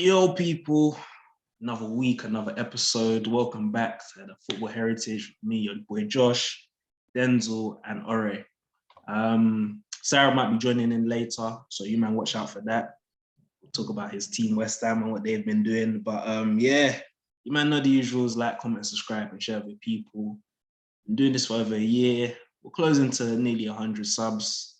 Yo, people, another week, another episode. Welcome back to the Football Heritage. Me, your boy Josh, Denzel, and Ore. Sarah might be joining in later, so you man watch out for that. We'll talk about his team West Ham and what they've been doing. But yeah, you man know the usuals: like, comment, subscribe, and share with people. Been doing this for over a year. We're closing to nearly 100 subs.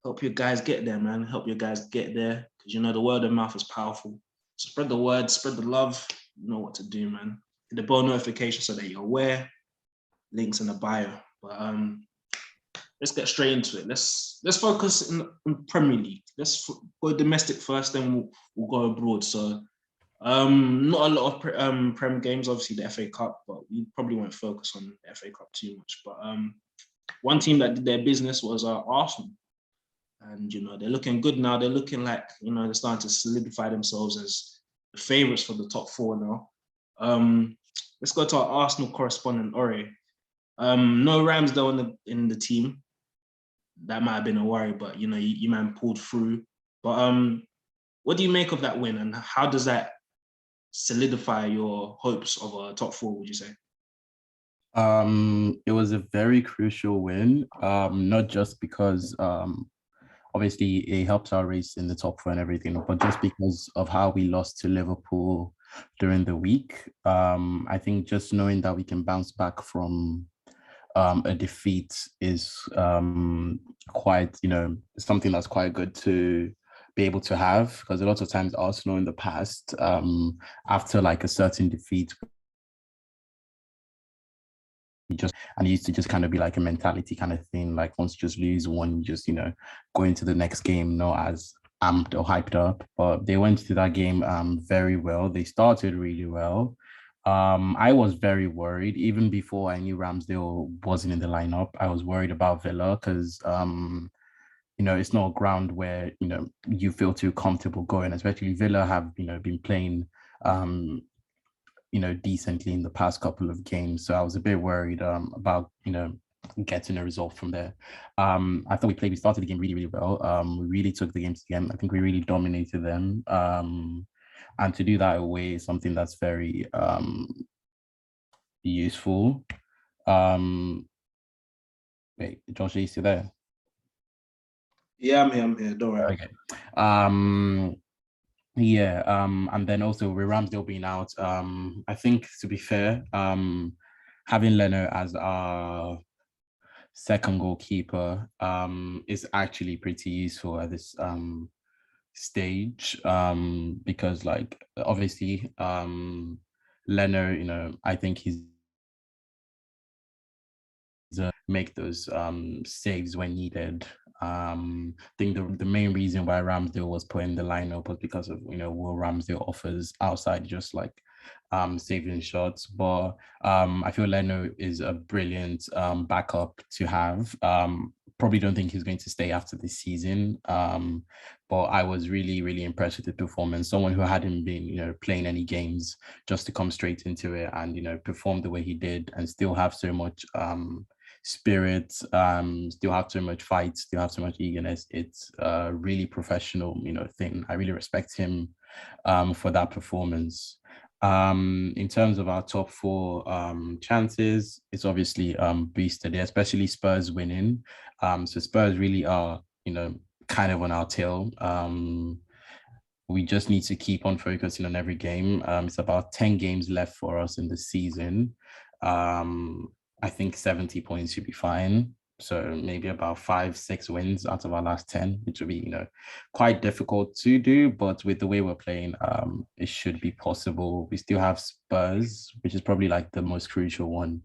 Help your guys get there, man. Help your guys get there because you know the word of mouth is powerful. So spread the word, spread the love. You know what to do, man. Hit the bell notification so that you're aware. Links in the bio. But let's get straight into it. Let's focus in Premier League. Let's go domestic first, then we'll go abroad. So not a lot of Prem games, obviously the FA Cup, but we probably won't focus on the FA Cup too much. But one team that did their business was Arsenal. And, you know, they're looking good now. They're looking like, you know, they're starting to solidify themselves as the favourites for the top four now. Let's go to our Arsenal correspondent, Ore. No Ramsdale in the team. That might have been a worry, but, you know, you man pulled through. But what do you make of that win? And how does that solidify your hopes of a top four, would you say? It was a very crucial win, not just because obviously it helps our race in the top four and everything, but just because of how we lost to Liverpool during the week. I think just knowing that we can bounce back from a defeat is quite, something that's quite good to be able to have, because a lot of times Arsenal in the past, after like a certain defeat, it used to just kind of be like a mentality kind of thing. Like once you just lose one, you just, go into the next game not as amped or hyped up. But they went to that game very well. They started really well. I was very worried even before I knew Ramsdale wasn't in the lineup. I was worried about Villa because it's not a ground where you feel too comfortable going, especially Villa have been playing decently in the past couple of games. So I was a bit worried about, getting a result from there. I thought we started the game really, really well. We really took the game to the end. I think we really dominated them. And to do that away is something that's very useful. Wait, Josh, are you still there? Yeah, I'm here. Don't worry. Okay. Yeah, and then also with Ramsdale being out, I think to be fair, having Leno as our second goalkeeper is actually pretty useful at this stage, because like obviously Leno, I think he's make those saves when needed. I think the main reason why Ramsdale was put in the lineup was because of Will Ramsdale offers outside just like saving shots. But I feel Leno is a brilliant backup to have. Probably don't think he's going to stay after this season. But I was really, really impressed with the performance. Someone who hadn't been, playing any games, just to come straight into it and, perform the way he did and still have so much spirit, still have so much fight, still have so much eagerness. It's a really professional, thing. I really respect him for that performance. In terms of our top four chances, it's obviously boosted there, especially Spurs winning. So Spurs really are, kind of on our tail. We just need to keep on focusing on every game. It's about 10 games left for us in the season. I think 70 points should be fine. So maybe about 5-6 wins out of our last 10, which would be, quite difficult to do. But with the way we're playing, it should be possible. We still have Spurs, which is probably like the most crucial one.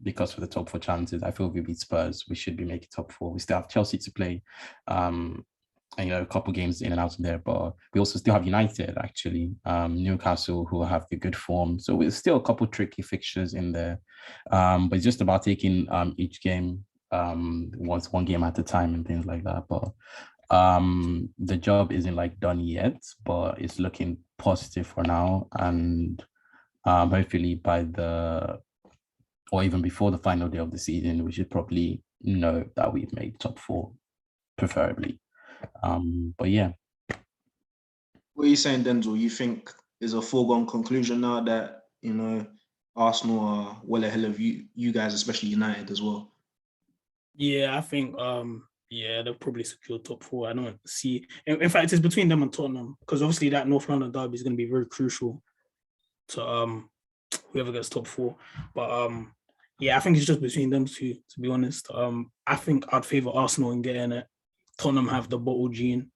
Because for the top four chances, I feel if we beat Spurs, we should be making top four. We still have Chelsea to play. And, a couple games in and out of there, but we also still have United, actually, Newcastle, who have the good form. So there's still a couple tricky fixtures in there, but it's just about taking each game one game at a time and things like that. But the job isn't like done yet, but it's looking positive for now, and hopefully by or even before the final day of the season, we should probably know that we've made top four, preferably. But yeah. What are you saying, Denzel? You think is a foregone conclusion now that, Arsenal are well ahead of you guys, especially United as well? Yeah, I think yeah, they'll probably secure top four. I don't see. In fact, it's between them and Tottenham because obviously that North London derby is going to be very crucial to whoever gets top four. But yeah, I think it's just between them two. To be honest, I think I'd favor Arsenal in getting it. Tottenham have the bottle gene.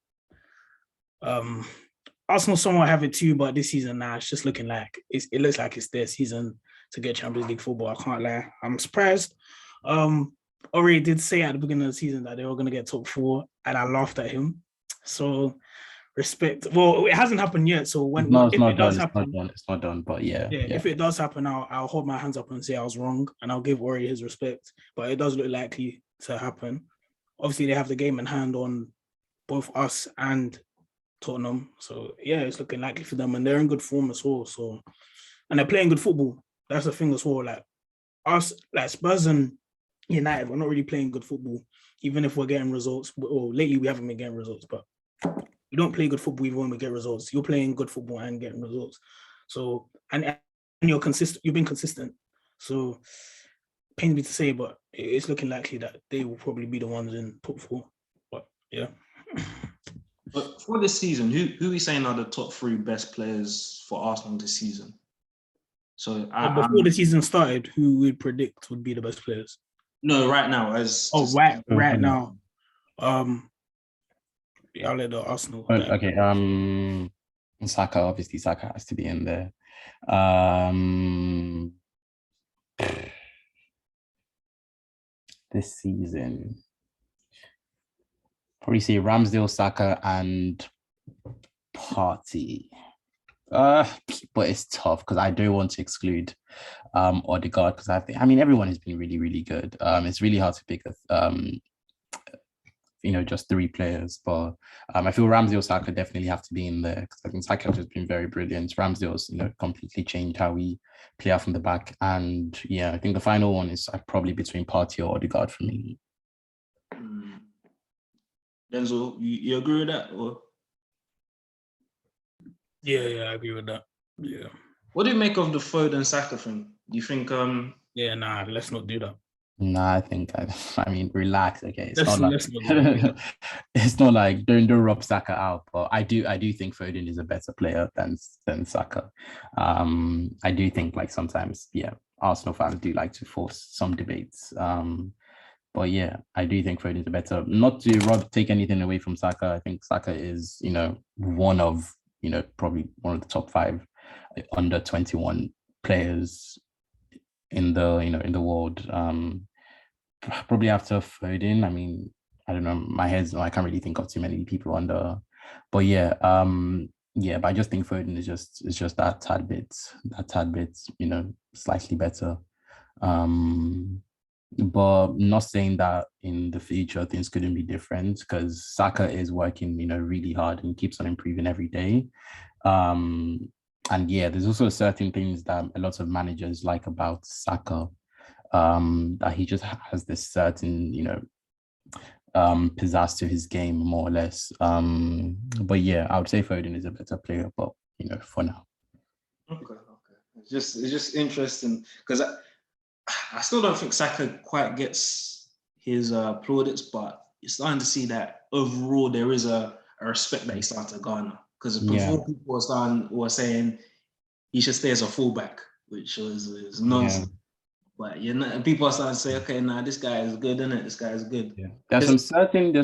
Arsenal somewhat have it too, but this season now it's just looking like it looks like it's their season to get Champions League football. I can't lie. I'm surprised. Ori did say at the beginning of the season that they were going to get top four, and I laughed at him. So respect. Well, it hasn't happened yet. So it's if not it done. does happen, It's not done. But yeah. if it does happen, I'll hold my hands up and say I was wrong, and I'll give Ori his respect. But it does look likely to happen. Obviously, they have the game in hand on both us and Tottenham. So yeah, it's looking likely for them, and they're in good form as well. So, and they're playing good football. That's the thing as well. Like us, like Spurs and United, we're not really playing good football, even if we're getting results. Or lately, we haven't been getting results, but you don't play good football even when we get results. You're playing good football and getting results. So, and you're consistent. You've been consistent. So, pains me to say, but it's looking likely that they will probably be the ones in top four. But yeah. But for this season, who are we saying are the top three best players for Arsenal this season? So before the season started, who would predict would be the best players? No, right now right now. Yeah, I'll let the Arsenal. Okay. Saka, obviously Saka has to be in there. This season, probably say Ramsdale, Saka, and Partey. But it's tough because I do want to exclude Odegaard because I mean everyone has been really, really good. It's really hard to pick just three players, but I feel Ramsdale or Saka definitely have to be in there because I think Saka has just been very brilliant. Ramsdale's completely changed how we play out from the back, and yeah, I think the final one is probably between Partey or Odegaard for me. Denzel, you agree with that? Or? Yeah, I agree with that. Yeah. What do you make of the Foden Saka thing? Do you think Yeah, nah, let's not do that. Nah, I mean, relax. Okay, it's not like don't rub Saka out, but I do think Foden is a better player than Saka. I do think like sometimes, yeah, Arsenal fans do like to force some debates. But yeah, I do think Foden is a better. Not to take anything away from Saka. I think Saka is one of probably one of the top 5 under 21 players in the world. Probably after Foden. I mean, I don't know. I can't really think of too many people under. But yeah, but I just think Foden is just that tad bit, slightly better. But not saying that in the future things couldn't be different because Saka is working, really hard and keeps on improving every day. And yeah, there's also certain things that a lot of managers like about Saka. That he just has this certain, pizzazz to his game, more or less. But yeah, I would say Foden is a better player, but for now. Okay. It's just interesting because I still don't think Saka quite gets his plaudits, but you're starting to see that overall there is a respect that he's starting to garner. Because before people were saying he should stay as a fullback, which is nonsense. Yeah. But people are starting to say, okay, this guy is good, isn't it? This guy is good. Yeah. There's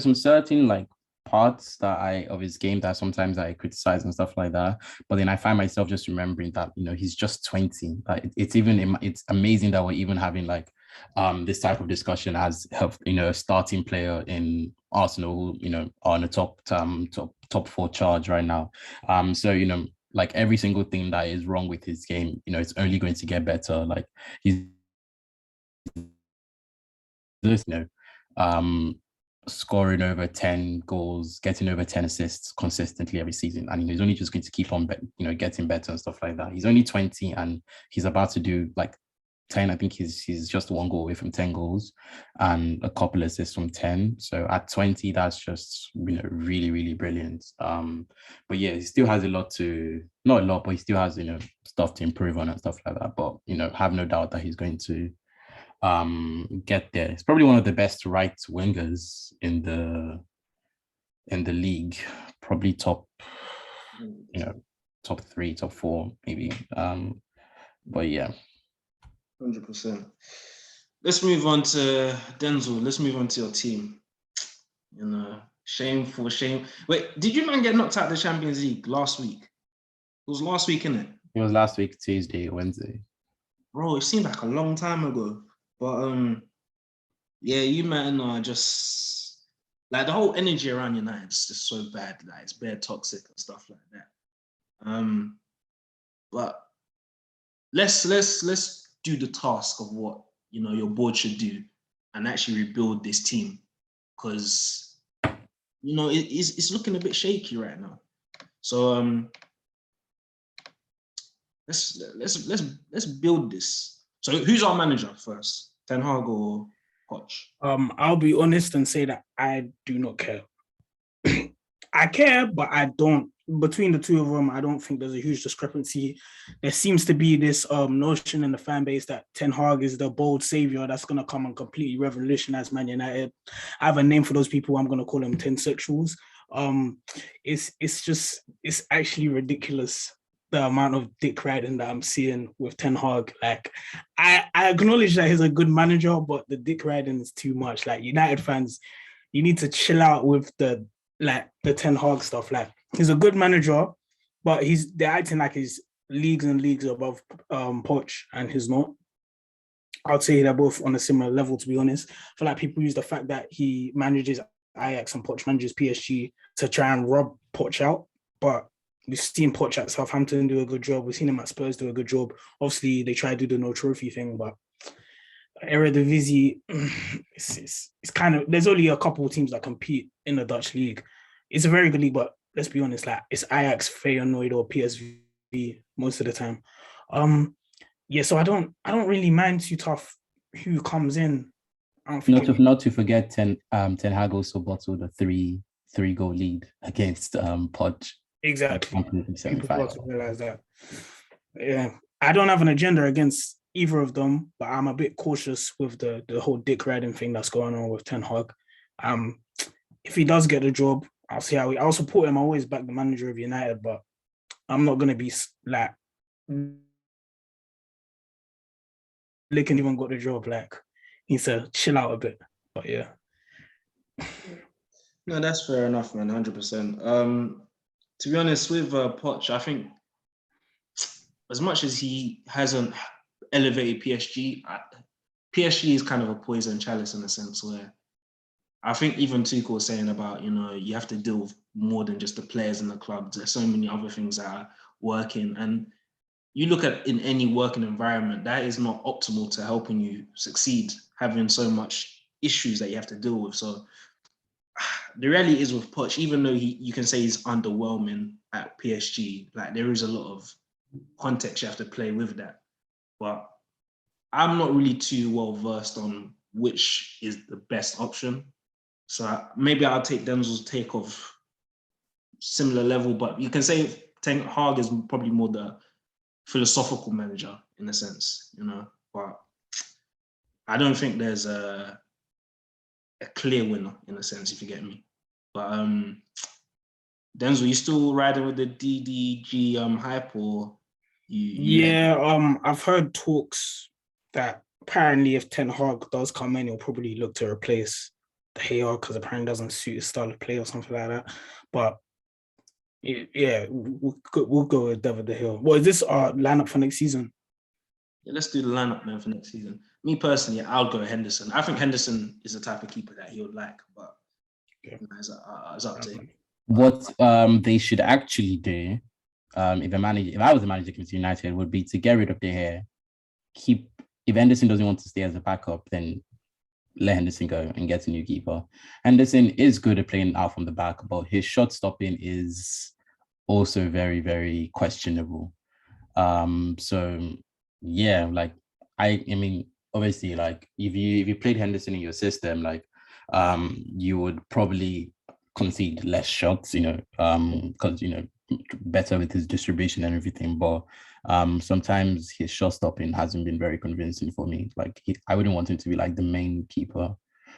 some certain like parts of his game that sometimes I criticize and stuff like that. But then I find myself just remembering that he's just 20. Like it's amazing that we're even having like this type of discussion as a starting player in Arsenal, on a top 4 charge right now. So like every single thing that is wrong with his game, it's only going to get better. Like he's scoring over 10 goals, getting over 10 assists consistently every season. And he's only just going to keep on, getting better and stuff like that. He's only 20 and he's about to do like 10. I think he's just 1 goal away from 10 goals and a couple assists from 10. So at 20, that's just, really, really brilliant. But yeah, he still has not a lot, but he still has, stuff to improve on and stuff like that. But, have no doubt that he's going to get there. He's probably one of the best right wingers in the league, probably top 3, top 4, maybe. But yeah. 100%. Let's move on to Denzel. Let's move on to your team. Shameful shame. Wait, did you man get knocked out of the Champions League last week? It was last week, innit? It was last week, Tuesday, Wednesday. Bro, it seemed like a long time ago. But yeah, you man are just like the whole energy around United is just so bad. Like it's bare toxic and stuff like that. But let's do the task of what your board should do and actually rebuild this team, because it's looking a bit shaky right now. So let's build this. So who's our manager first? Ten Hag or Poch? I'll be honest and say that I do not care. I care, but I don't. Between the two of them, I don't think there's a huge discrepancy. There seems to be this notion in the fan base that Ten Hag is the bold savior that's going to come and completely revolutionize Man United. I have a name for those people. I'm going to call them Tensexuals. It's actually ridiculous, the amount of dick riding that I'm seeing with Ten Hag. Like, I acknowledge that he's a good manager, but the dick riding is too much. Like, United fans, you need to chill out with the Ten Hag stuff. Like, he's a good manager, but they're acting like he's leagues and leagues above Poch, and he's not. I'd say they're both on a similar level, to be honest. I feel like people use the fact that he manages Ajax and Poch manages PSG to try and rob Poch out, but we've seen Poch at Southampton do a good job. We've seen him at Spurs do a good job. Obviously, they try to do the no trophy thing, but Eredivisie, it's kind of, there's only a couple of teams that compete in the Dutch league. It's a very good league, but let's be honest, like it's Ajax, Feyenoord, or PSV most of the time. Yeah, so I don't really mind too tough who comes in. Not to forget Ten Hag also bottled a 3-goal lead against Poch. Exactly. People got to realize that. Yeah, I don't have an agenda against either of them, but I'm a bit cautious with the whole dick riding thing that's going on with Ten Hag. If he does get the job, I'll see how I'll support him. I always back the manager of United, but I'm not gonna be like Licken even got the job. Like, he needs to chill out a bit. But yeah. No, that's fair enough, man. 100%. To be honest, with Poch, I think as much as he hasn't elevated PSG, PSG is kind of a poison chalice in a sense where I think even Tuchel was saying about, you have to deal with more than just the players in the club. There's so many other things that are working. And you look at in any working environment, that is not optimal to helping you succeed, having so much issues that you have to deal with. So the reality is with Poch, even though you can say he's underwhelming at PSG, like there is a lot of context you have to play with that. But I'm not really too well versed on which is the best option. So maybe I'll take Denzel's take of similar level, but you can say Ten Hag is probably more the philosophical manager in a sense, but I don't think there's a clear winner in a sense, if you get me. But Denzel, you still riding with the DDG hype, or I've heard talks that apparently if Ten Hag does come in, he'll probably look to replace De Gea because apparently doesn't suit his style of play or something like that. But yeah, we'll go with David De Gea. What is this lineup for next season? Yeah, let's do the lineup, man, for next season. Me personally, I'll go Henderson. I think Henderson is the type of keeper that he would like, but it's up to him. What they should actually do, if I was the manager of United, would be to get rid of De Gea. If Henderson doesn't want to stay as a backup, then let Henderson go and get a new keeper. Henderson is good at playing out from the back, but his shot stopping is also very, very questionable. So yeah, like I mean, obviously, like if you played Henderson in your system, like you would probably concede less shots, because better with his distribution and everything. But sometimes his shot stopping hasn't been very convincing for me. Like I wouldn't want him to be like the main keeper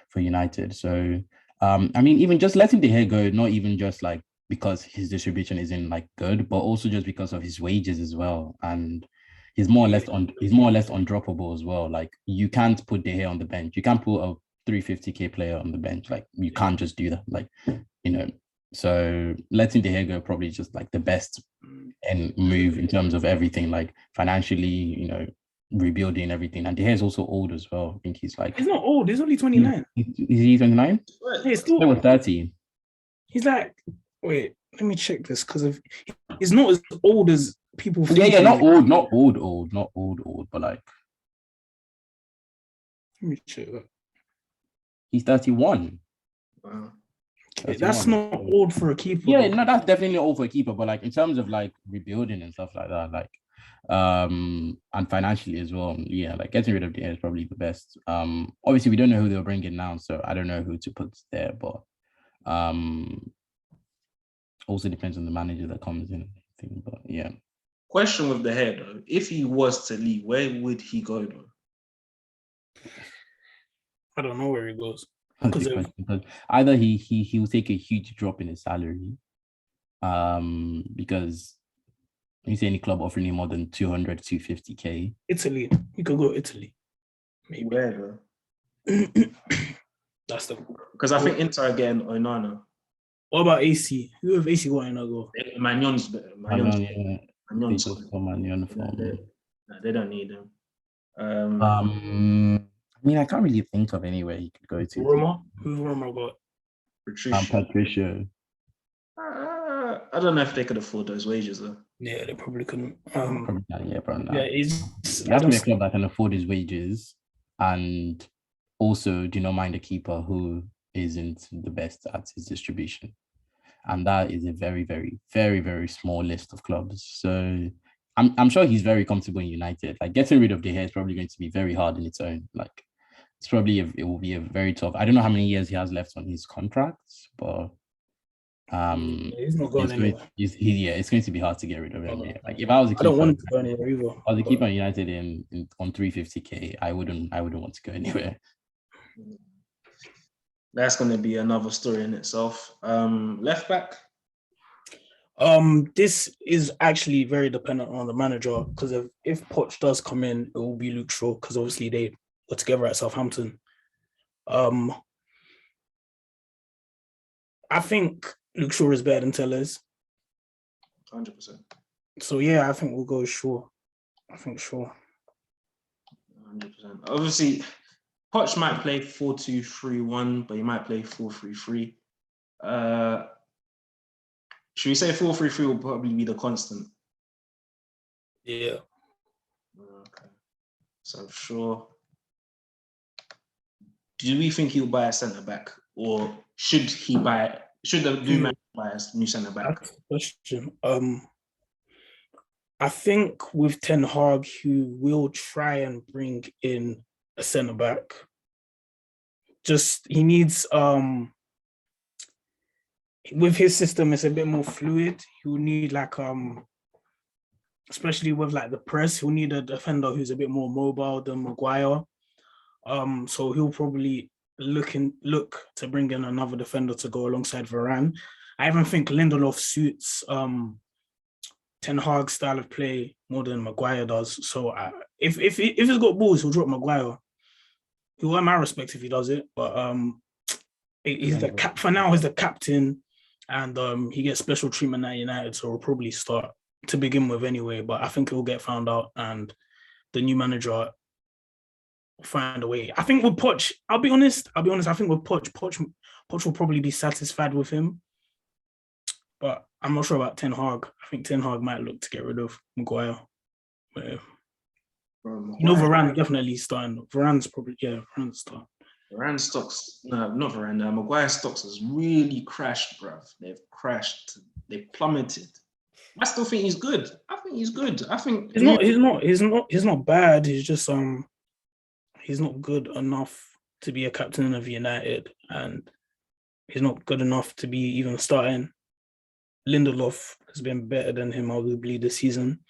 for United. So I mean, even just letting De Gea go, not even just like because his distribution isn't like good, but also just because of his wages as well. And he's more or less undroppable as well. Like you can't put De Gea on the bench. You can't put a 350k player on the bench. Like you can't just do that. Like, so letting De Gea go probably just like the best and move in terms of everything, like financially, rebuilding everything. And De Gea is also old as well. I think he's like, He's not old. He's only 29. Is he 29? Yeah, He was 30. He's like, wait, let me check this because he's not as old as people think. Yeah, not old, but like, let me check that. He's 31. Wow. That's not old for a keeper. Yeah, no, that's definitely old for a keeper. But like in terms of like rebuilding and stuff like that, like and financially as well, yeah, like getting rid of the air is probably the best. Obviously we don't know who they'll bring in now, so I don't know who to put there, but also depends on the manager that comes in. But yeah. Question with De Gea though, if he was to leave, where would he go though? I don't know where he goes. Because either he will take a huge drop in his salary, because you see any club offering him more than 200, 250k. Italy, he could go Italy. Maybe. Where though? That's the because I think Inter are getting Onana. What about AC? Who have AC got in a go? Magnon's better. Magnon's Magnon for they don't need him. I mean, I can't really think of anywhere he could go to. Roma? Who's Roma got? Patricio. I don't know if they could afford those wages though. Yeah, they probably couldn't. Probably not. Yeah, you have to be a club that can afford his wages and also do not mind a keeper who isn't the best at his distribution. And that is a very, very, very, very small list of clubs. So I'm sure he's very comfortable in United. Like getting rid of De Gea is probably going to be very hard in its own. Like it will be a very tough. I don't know how many years he has left on his contracts, but he's not going anywhere. It's going to be hard to get rid of him. Like if I was a keeper, I don't want to go anywhere either. I was a keeper in United on 350k, I wouldn't want to go anywhere. That's going to be another story in itself. Left back. This is actually very dependent on the manager because if Poch does come in, it will be Luke Shaw because obviously they were together at Southampton. I think Luke Shaw is better than Telles. 100%. So yeah, I think we'll go Shaw. I think Shaw. 100%. Obviously, Poch might play 4-2-3-1, but he might play 4-3-3. Should we say 4-3-3 will probably be the constant? Yeah. Okay. So sure. Do we think he'll buy a centre back, or should the new man buy a new centre back? That's the question. I think with Ten Hag, he will try and bring in a centre back. Just he needs with his system, it's a bit more fluid. He'll need like especially with like the press, he'll need a defender who's a bit more mobile than Maguire. So he'll probably look to bring in another defender to go alongside Varane. I even think Lindelof suits Ten Hag's style of play more than Maguire does. So if he's got balls, he'll drop Maguire. He'll earn my respect if he does it. But he's the cap for now. He's the captain, and he gets special treatment at United. So he'll probably start to begin with anyway. But I think he'll get found out, and the new manager will find a way. I think with Poch, I'll be honest. I think with Poch will probably be satisfied with him. But I'm not sure about Ten Hag. I think Ten Hag might look to get rid of Maguire. But, yeah. Varane definitely starting. Varane's starting. Varane stocks, no, not Varane. Maguire stocks has really crashed, bruv. They've crashed. They plummeted. I still think he's good. I think he's good. I think he's not bad. He's just he's not good enough to be a captain of United, and he's not good enough to be even starting. Lindelof has been better than him, arguably, this season.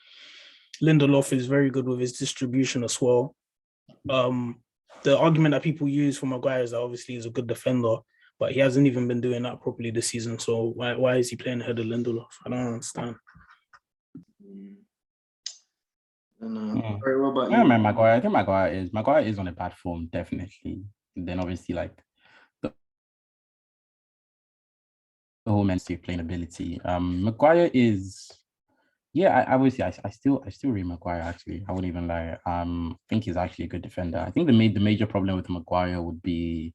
Lindelof is very good with his distribution as well. The argument that people use for Maguire is that obviously he's a good defender, but he hasn't even been doing that properly this season. So why is he playing ahead of Lindelof? I don't understand. What about you? Yeah, man, Maguire. I think Maguire is on a bad form, definitely. And then obviously like the whole mental playing ability. Maguire is, yeah, I still read Maguire actually. I wouldn't even lie. I think he's actually a good defender. I think the major problem with Maguire would be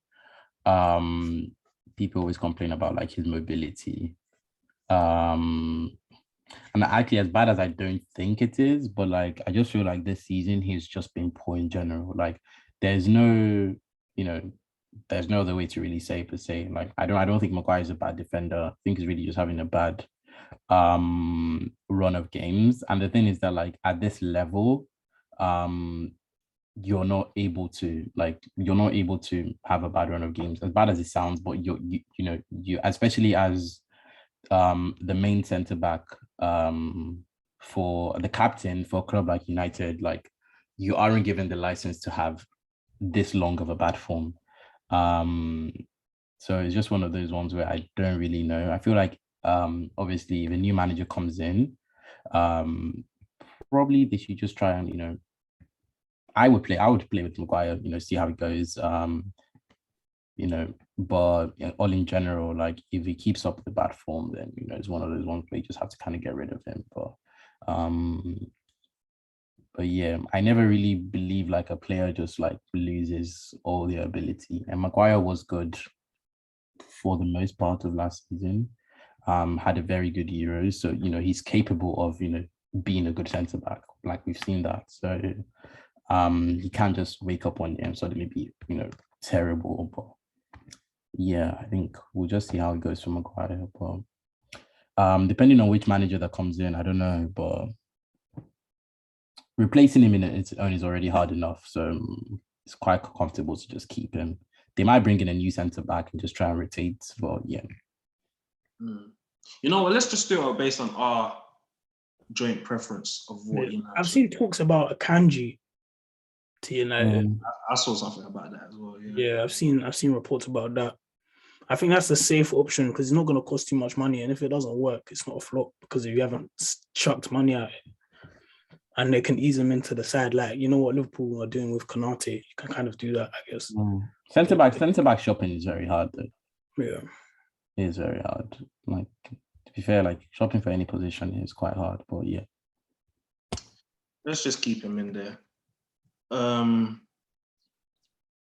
people always complain about like his mobility. And actually, as bad as I don't think it is, but like I just feel like this season he's just been poor in general. Like there's no other way to really say it per se. Like I don't think Maguire is a bad defender. I think he's really just having a bad run of games. And the thing is that like at this level, you're not able to have a bad run of games, as bad as it sounds, but you especially as the main centre back for the captain for a club like United, like you aren't given the license to have this long of a bad form. So it's just one of those ones where I don't really know. I feel like obviously if a new manager comes in, probably they should just try and I would play with Maguire, see how it goes. But all in general, like if he keeps up the bad form, then it's one of those ones where you just have to kind of get rid of him. But yeah, I never really believe like a player just like loses all their ability. And Maguire was good for the most part of last season. Had a very good Euro, so he's capable of being a good centre back. Like we've seen that. So he can't just wake up one day and suddenly be terrible. But yeah, I think we'll just see how it goes for Maguire. But depending on which manager that comes in, I don't know, but replacing him in its own is already hard enough. So it's quite comfortable to just keep him. They might bring in a new centre back and just try and rotate. But yeah. You know what? Let's just do it based on our joint preference of what I've seen talks about a Kanji to United. I saw something about that as well. Yeah, I've seen reports about that. I think that's a safe option because it's not going to cost too much money, and if it doesn't work, it's not a flop because if you haven't chucked money at it, and they can ease them into the side, like what Liverpool are doing with Konate, you can kind of do that, I guess. Centre back shopping is very hard though. Yeah, it is very hard. Like to be fair, like shopping for any position is quite hard, but yeah. Let's just keep him in there.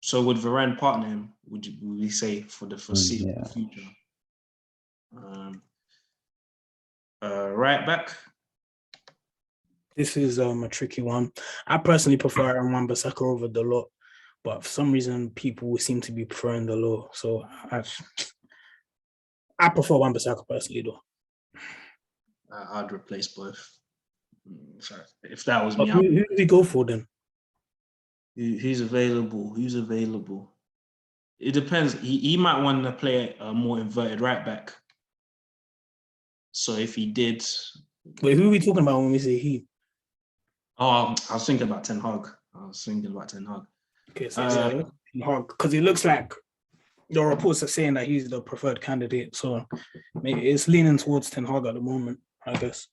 So would Varane partner him? Would we say for the foreseeable future? Right back. This is a tricky one. I personally prefer Wan-Bissaka over Dalot, but for some reason people seem to be preferring Dalot. So I prefer Wan-Bissaka personally, though. I'd replace both. If that was me, who do we go for then? Who's available? Who's available? It depends. He might want to play a more inverted right back. So if he did... Wait, who are we talking about when we say he? Oh, I was thinking about Ten Hag. Okay, so Ten Hag, because it looks like the reports are saying that he's the preferred candidate. So maybe it's leaning towards Ten Hag at the moment, I guess.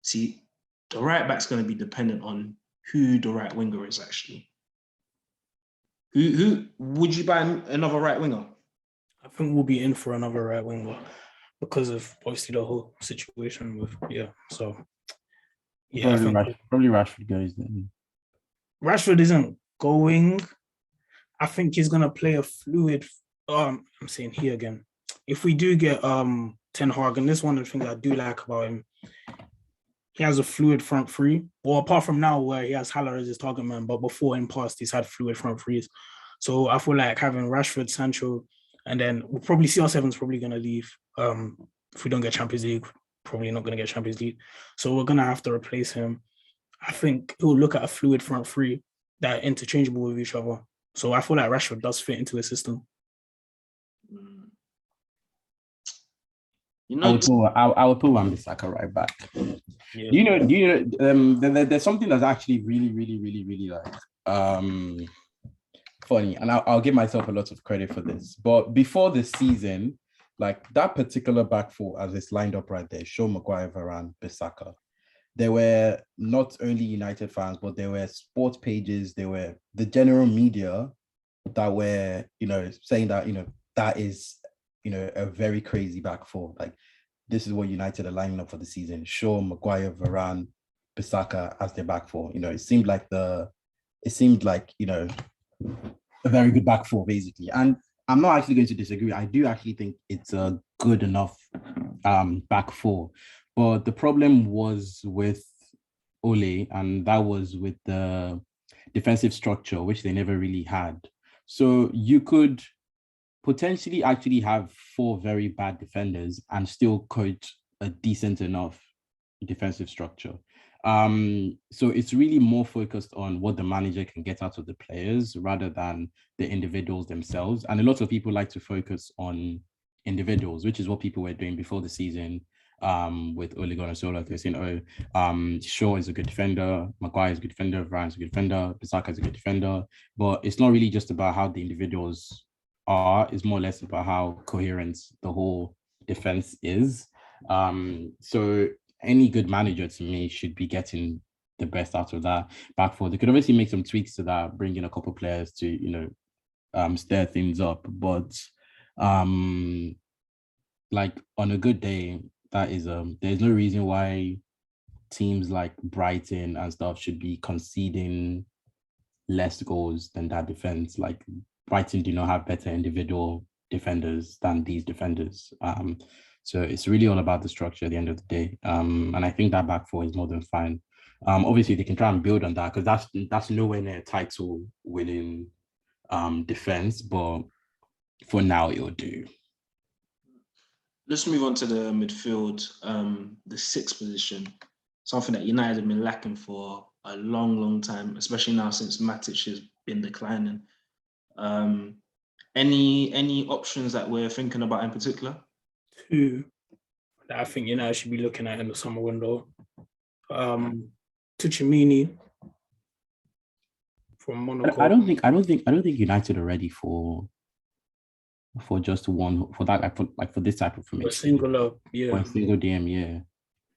See, the right back's going to be dependent on who the right winger is actually. Who would you buy another right winger? I think we'll be in for another right winger because of obviously the whole situation with So yeah, probably Rashford goes then. Rashford isn't going. I think he's gonna play a fluid. I'm saying he again. If we do get Ten Hag, and this is one of the things I do like about him, he has a fluid front three. Well, apart from now where he has Haller as his target man, but before in past he's had fluid front threes. So I feel like having Rashford, Sancho, and then we'll probably CR7's probably gonna leave if we don't get Champions League. probably not going to get Champions League. So we're going to have to replace him. I think he'll look at a fluid front three that are interchangeable with each other. So I feel like Rashford does fit into his system. You know, I would put Wan-Bissaka right back. Yeah. Do you know? There's something that's actually really like funny, and I'll give myself a lot of credit for this. But before the season, like that particular back four as it's lined up right there, Shaw, Maguire, Varane, Bissaka. There were not only United fans, but there were sports pages, there were the general media that were, saying that, that is, a very crazy back four. Like, this is what United are lining up for the season. Shaw, Maguire, Varane, Bissaka as their back four. It seemed like, a very good back four, basically. And I'm not actually going to disagree. I do actually think it's a good enough back four. But the problem was with Ole, and that was with the defensive structure, which they never really had. So you could potentially actually have four very bad defenders and still coach a decent enough defensive structure. So it's really more focused on what the manager can get out of the players rather than the individuals themselves. And a lot of people like to focus on individuals, which is what people were doing before the season. With Ole Gunnar Solskjaer, they're saying, Shaw is a good defender, Maguire is a good defender, Varane is a good defender, Bissaka is a good defender. But it's not really just about how the individuals are, it's more or less about how coherent the whole defense is. So any good manager to me should be getting the best out of that back four. They could obviously make some tweaks to that, bring in a couple of players to, stir things up. But like on a good day, that is there's no reason why teams like Brighton and stuff should be conceding less goals than that defense. Like Brighton do not have better individual defenders than these defenders. So it's really all about the structure at the end of the day. And I think that back four is more than fine. Obviously they can try and build on that because that's nowhere near a title winning defense, but for now it'll do. Let's move on to the midfield, the sixth position, something that United have been lacking for a long time, especially now since Matic has been declining. Any options that we're thinking about in particular? Two that I think United should be looking at in the summer window. Tuchemini from Monaco. I don't think United are ready for just one for that for this type of formation. A singular, yeah. For a single DM, yeah.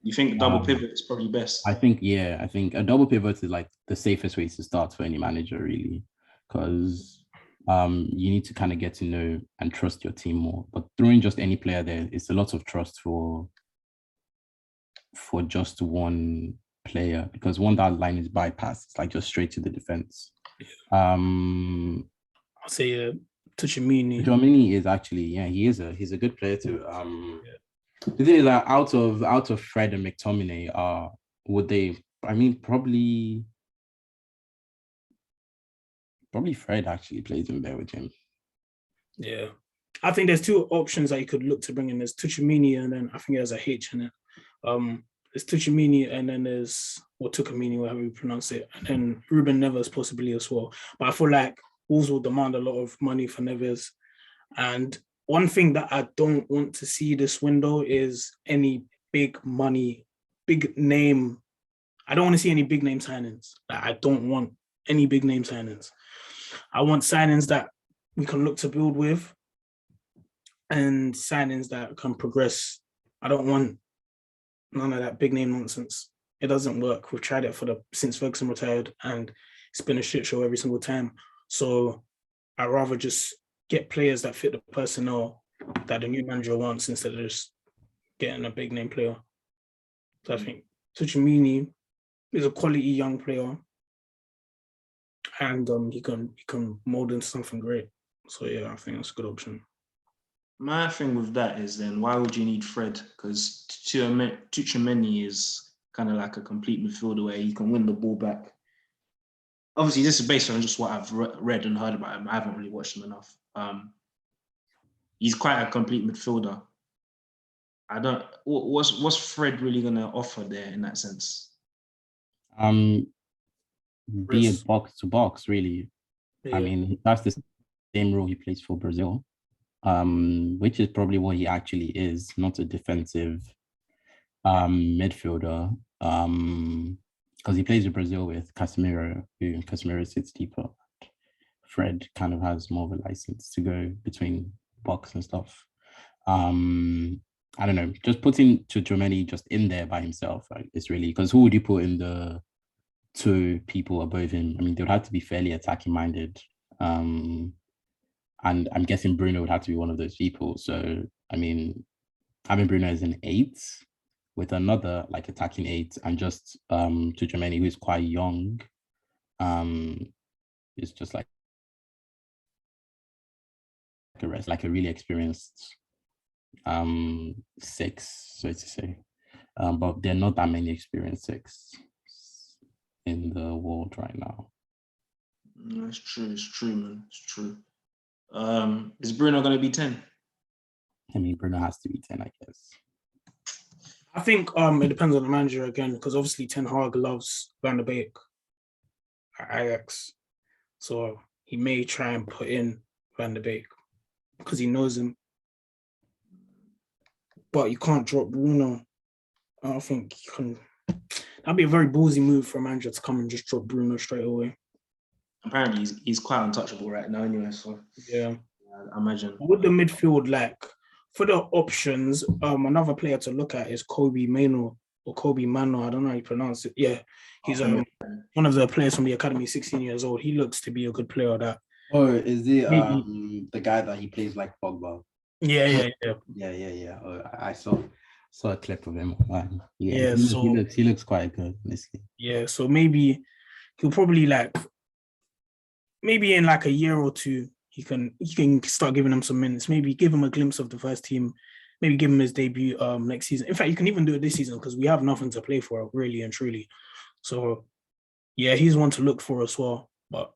You think double pivot is probably best? I think a double pivot is like the safest way to start for any manager, really, because you need to kind of get to know and trust your team more. But throwing just any player there, it's a lot of trust for just one player, because one that line is bypassed, it's like just straight to the defense. I'll say Tuchemini. Tuchemini is actually, he's a good player too. The thing is that out of Fred and McTominay, would they? I mean, probably Fred actually plays in there with him. Yeah, I think there's two options that you could look to bring in. There's Tuchemini, and then I think there's a H in it. There's Tuchemini, and then there's Tuchemini, whatever you pronounce it, and then Ruben Neves possibly as well. But I feel like Wolves will demand a lot of money for Neves. And one thing that I don't want to see this window is any big money, big name. I don't want to see any big name signings. I don't want any big name signings. I want signings that we can look to build with and signings that can progress. I don't want none of that big name nonsense. It doesn't work. We've tried it since Ferguson retired, and it's been a shit show every single time. So I'd rather just get players that fit the personnel that the new manager wants instead of just getting a big name player. So I think Tuchemini is a quality young player, and he can mold into something great. So yeah, I think that's a good option. My thing with that is then why would you need Fred? Because Tuchemini is kind of like a complete midfielder where he can win the ball back. Obviously, this is based on just what I've read and heard about him. I haven't really watched him enough. He's quite a complete midfielder. I don't. What's Fred really gonna offer there in that sense? Be a Chris. box to box, really. Yeah. I mean, that's the same role he plays for Brazil, which is probably what he actually is, not a defensive midfielder. Because he plays with Brazil with Casemiro, who Casemiro sits deeper. Fred kind of has more of a license to go between box and stuff. I don't know, just putting Tchouaméni just in there by himself, right? It's really, because who would you put in the two people above him? I mean, they would have to be fairly attacking minded. And I'm guessing Bruno would have to be one of those people. So, I mean, having Bruno as an 8 with another like attacking 8 and just Tchouaméni, who is quite young, is just like a really experienced 6, so to say. But there are not that many experienced 6 in the world right now. It's true. It's true, man. It's true. Is Bruno gonna be 10? I mean, Bruno has to be 10, I guess. I think it depends on the manager again, because obviously Ten Hag loves Van der Beek at Ajax, so he may try and put in Van der Beek because he knows him. But you can't drop Bruno. I don't think you can. That'd be a very ballsy move for a manager to come and just drop Bruno straight away. Apparently, he's quite untouchable right now, anyway. So yeah, I imagine. With the midfield, like for the options, another player to look at is Kobe Mano or Kobe Mano. I don't know how you pronounce it. Yeah, he's one of the players from the academy, 16 years old. He looks to be a good player. That. Oh, is he the guy that he plays like Pogba? Yeah. Oh, I saw a clip of him. Yeah, he looks quite good, honestly. Yeah, so maybe he'll probably maybe in like a year or two, he can start giving him some minutes. Maybe give him a glimpse of the first team. Maybe give him his debut next season. In fact, you can even do it this season because we have nothing to play for, really and truly. So yeah, he's one to look for as well. But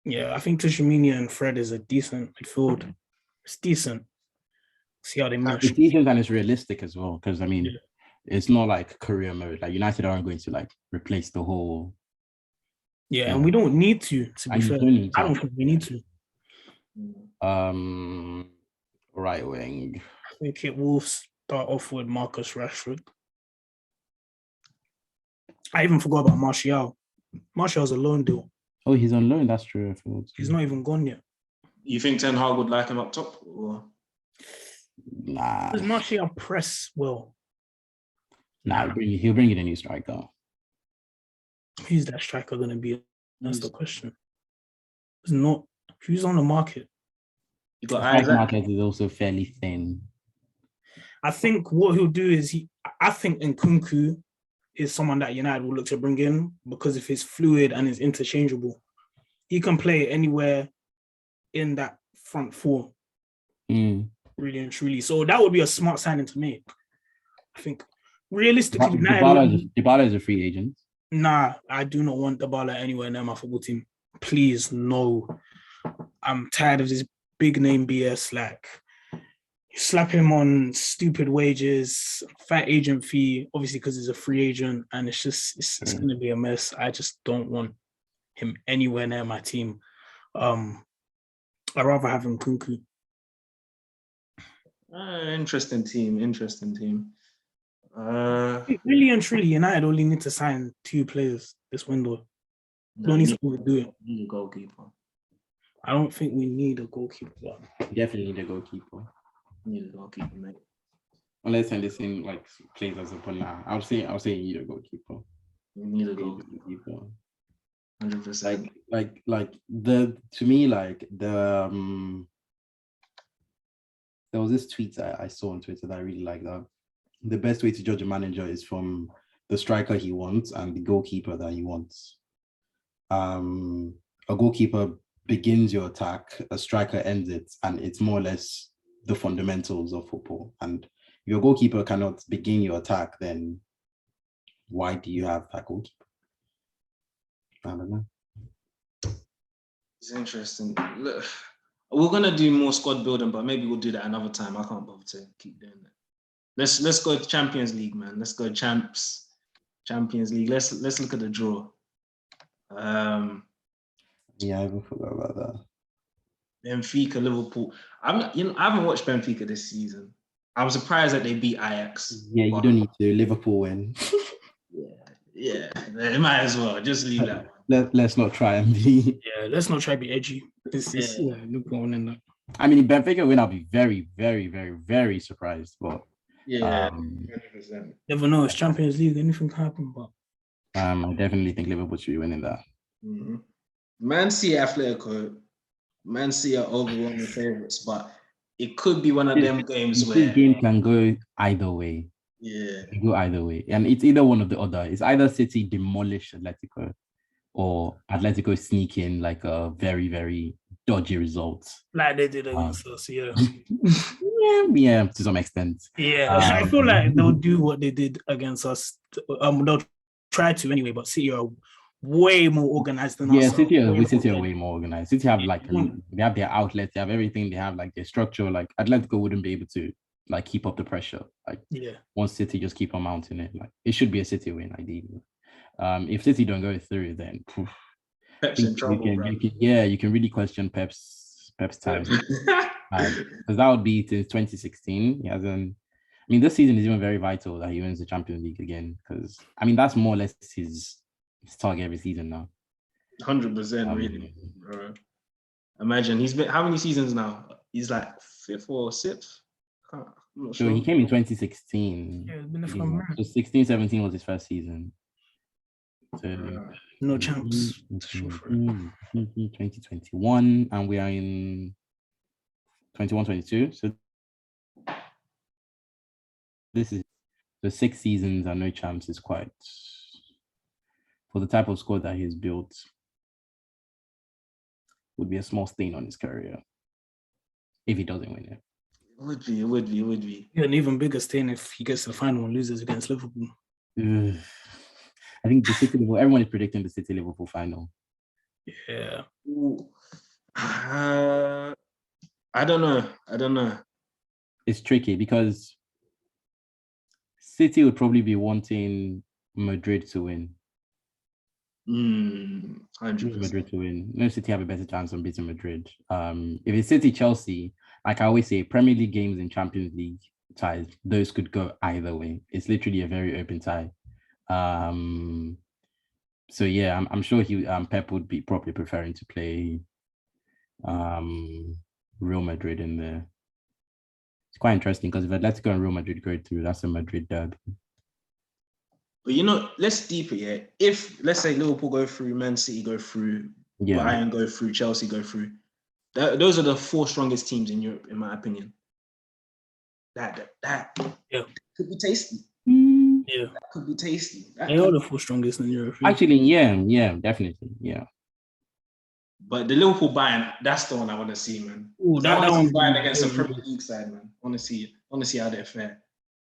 yeah, I think Tchouaméni and Fred is a decent midfield. It's decent. See how they match. It's decent and it's realistic as well. Because I mean, it's not like career mode. Like United aren't going to like replace the whole. Yeah, and we don't need to be fair. I don't think we need to. Right wing. I think it will start off with Marcus Rashford. I even forgot about Martial. Martial's a loan deal. Oh, he's on loan. That's true. He's not even gone yet. You think Ten Hag would like him up top? Or? Nah. Does Martial press well? Nah, he'll bring in a new striker. Who's that striker going to be? That's the question. It's not. Who's on the market? You got Isaac. Market is also fairly thin. I think what he'll do is I think Nkunku is someone that United will look to bring in because if he's fluid and is interchangeable, he can play anywhere in that front four. Really and truly. So that would be a smart signing to make. I think realistically, Dybala is a free agent. Nah, I do not want Dybala anywhere near my football team. Please, no. I'm tired of this big name BS. Like, you slap him on stupid wages, fat agent fee, obviously because he's a free agent, and it's going to be a mess. I just don't want him anywhere near my team. I'd rather have him Nkunku. Interesting team. Really and truly, United only need to sign 2 players this window. Don't need to overdo it. Need a goalkeeper. I don't think we need a goalkeeper. Definitely need a goalkeeper. Need a goalkeeper, mate. Unless Henderson like plays as a punter, I'll say you need a goalkeeper. You need a goalkeeper. 100%. There was this tweet I saw on Twitter that I really like. That the best way to judge a manager is from the striker he wants and the goalkeeper that he wants. A goalkeeper begins your attack, a striker ends it, and it's more or less the fundamentals of football. And if your goalkeeper cannot begin your attack, then why do you have that goalkeeper? I don't know. It's interesting. Look, we're gonna do more squad building, but maybe we'll do that another time. I can't bother to keep doing that. let's go to Champions League, man. Let's go Champions League. Let's look at the draw. Yeah, I even forgot about that. Benfica, Liverpool. I haven't watched Benfica this season. I'm surprised that they beat Ajax. Yeah, you don't need to. Liverpool win. Yeah, they might as well. Just leave that one. Let's not try and be. Yeah, let's not try to be edgy. This is Liverpool in that. I mean, if Benfica win, I'll be very, very, very, very surprised. But 100%. Never know. It's Champions League. Anything can happen. But I definitely think Liverpool should be winning that. Mm-hmm. Man City, Atletico. Man City are overwhelming favorites, but it could be one of them games where this game can go either way. Yeah, It can go either way, and it's either one or the other. It's either City demolish Atletico, or Atletico sneak in like a very, very dodgy result, like they did against us. Yeah, yeah, to some extent. Yeah, I feel like they'll do what they did against us. They'll try to anyway, but City are way more organized than us. Yeah, City are way more organized. City have they have their outlets, they have everything, they have like their structure. Like Atletico wouldn't be able to like keep up the pressure. Like once City just keep on mounting it, like it should be a City win ideally. If City don't go through, then Pep's in trouble, you can really question Pep's time. Because that would be since 2016. He hasn't. I mean, this season is even very vital that he wins the Champions League again. Because I mean, that's more or less his target every season now. 100%, really. Imagine he's been how many seasons now? He's like 5th or 6th. I'm not sure. So he came in 2016. Yeah, it's been there for a minute. So 16-17 was his first season. So no champs. 2021, and we are in 21-22. So this is the 6 seasons and no champs is quite, for the type of squad that he's built, would be a small stain on his career if he doesn't win it. It would be. Yeah, an even bigger stain if he gets to the final and loses against Liverpool. I think the City Liverpool, everyone is predicting the City Liverpool final. Yeah. I don't know. It's tricky because City would probably be wanting Madrid to win. 100%. Madrid to win. No City have a better chance on beating Madrid. If it's City Chelsea, like I always say, Premier League games and Champions League ties, those could go either way. It's literally a very open tie. So yeah, I'm sure Pep would be probably preferring to play Real Madrid in there. It's quite interesting because if Atletico and Real Madrid go through, that's a Madrid derby. But let's deeper, yeah. If let's say Liverpool go through, Man City go through, Bayern go through, Chelsea go through, those are the 4 strongest teams in Europe, in my opinion. That could be tasty. Yeah, that could be tasty. They are the 4 strongest in Europe. Actually, yeah, definitely, yeah. But the Liverpool Bayern, that's the one I want to see, man. Ooh, that one Bayern against the Premier League side, man. I want to see how they fare.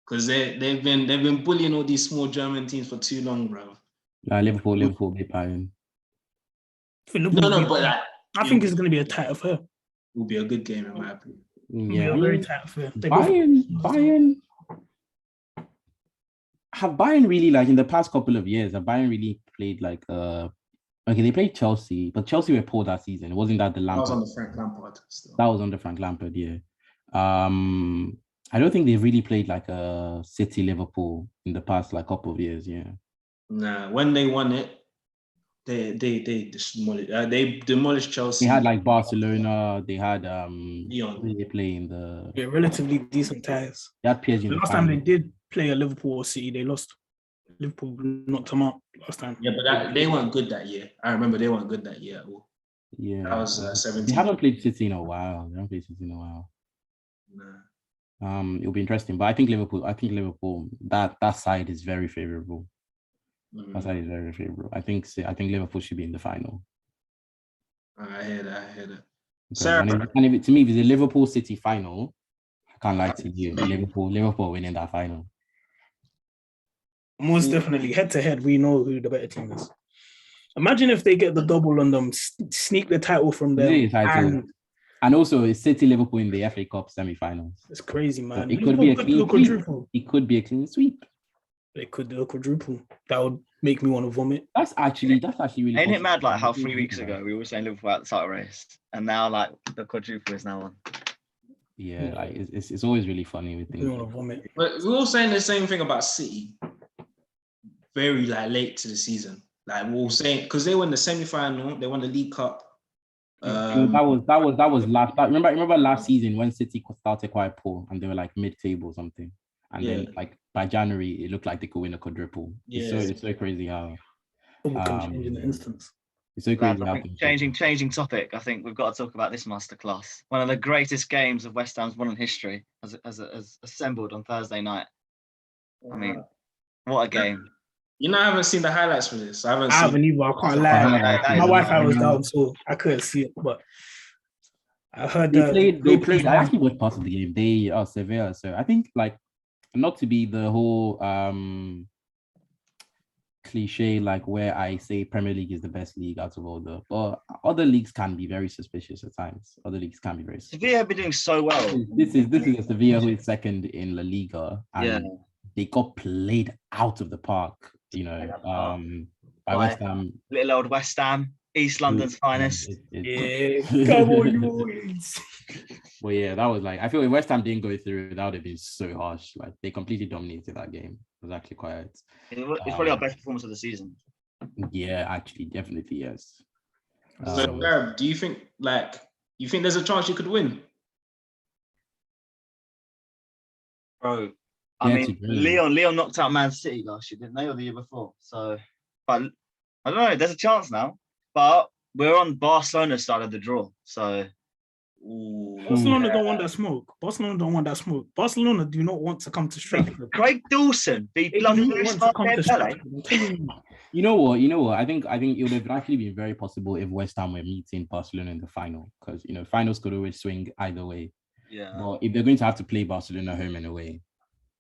Because they've been bullying all these small German teams for too long, bro. Liverpool be Bayern. I think it's going to be a tight affair. It will be a good game, in my opinion. Yeah, a very tight affair. Bayern. Have Bayern really, like in the past couple of years, have Bayern really played like okay, they played Chelsea, but Chelsea were poor that season. Wasn't that the Lampard? That was under Frank Lampard. Still. That was under Frank Lampard, yeah. I don't think they've really played like a City Liverpool in the past like couple of years, yeah. Nah, when they won it, they demolished Chelsea. They had like Barcelona. They had Lyon. They play in the relatively decent ties. They had PSG. The last time they did play a Liverpool or City, they lost. Liverpool knocked them out last time. Yeah, but they weren't good that year. I remember they weren't good that year at all. Yeah, that was 17. They haven't played City in a while. Nah. It'll be interesting, but I think Liverpool. That side is very favorable. That side is very favorable. I think Liverpool should be in the final. I hear that. Sarah, to me, if it's a Liverpool City final, I can't lie to you. Liverpool winning that final. Most definitely, head to head, we know who the better team is. Imagine if they get the double on them, sneak the title from them, And also, it's City Liverpool in the FA Cup semi-finals. It's crazy, man. It could be a clean sweep. It could be a clean sweep. It could do a quadruple. That would make me want to vomit. That's actually really. Ain't it mad? Like how 3 weeks ago we were saying Liverpool out the title race, and now like the quadruple is now on. Yeah, like it's always really funny with things. Want to vomit. But we're all saying the same thing about City. Very like late to the season. Like we're all saying because they won the semi-final, they won the League Cup. That was last. Remember last season when City started quite poor and they were like mid-table or something, and then like by January it looked like they could win a quadruple. Yeah, it's so crazy how. Change in an instance. It's so crazy how changing topic. I think we've got to talk about this masterclass. One of the greatest games of West Ham's won in history has assembled on Thursday night. I mean, what a game! You know, I haven't seen the highlights for this. I haven't either. I can't lie. My Wi-Fi was down, so I couldn't see it. But I heard they played. I actually watched part of the game. They are Sevilla, so I think like not to be the whole cliche like where I say Premier League is the best league out of all but other leagues can be very suspicious at times. Other leagues can be very suspicious. Sevilla have been doing so well. This is a Sevilla who is second in La Liga, and they got played out of the park. You know, by West Ham, little old West Ham, East London's finest. Come on, boys. Well, yeah, that was like I feel if West Ham didn't go through, that would have been so harsh. Like they completely dominated that game. It was actually quite. It's probably our best performance of the season. Yeah, actually, definitely yes. So, Arab, do you think there's a chance you could win? Bro, I mean, Leon knocked out Man City last year, didn't they, or the year before? So, but I don't know. There's a chance now, but we're on Barcelona's side of the draw. So, Barcelona don't want that smoke. Barcelona don't want that smoke. Barcelona do not want to come to Stratford. Craig Dawson be bloody loose like Dembele. You know what? I think it would have actually been very possible if West Ham were meeting Barcelona in the final, because you know finals could always swing either way. Yeah. But if they're going to have to play Barcelona home and away,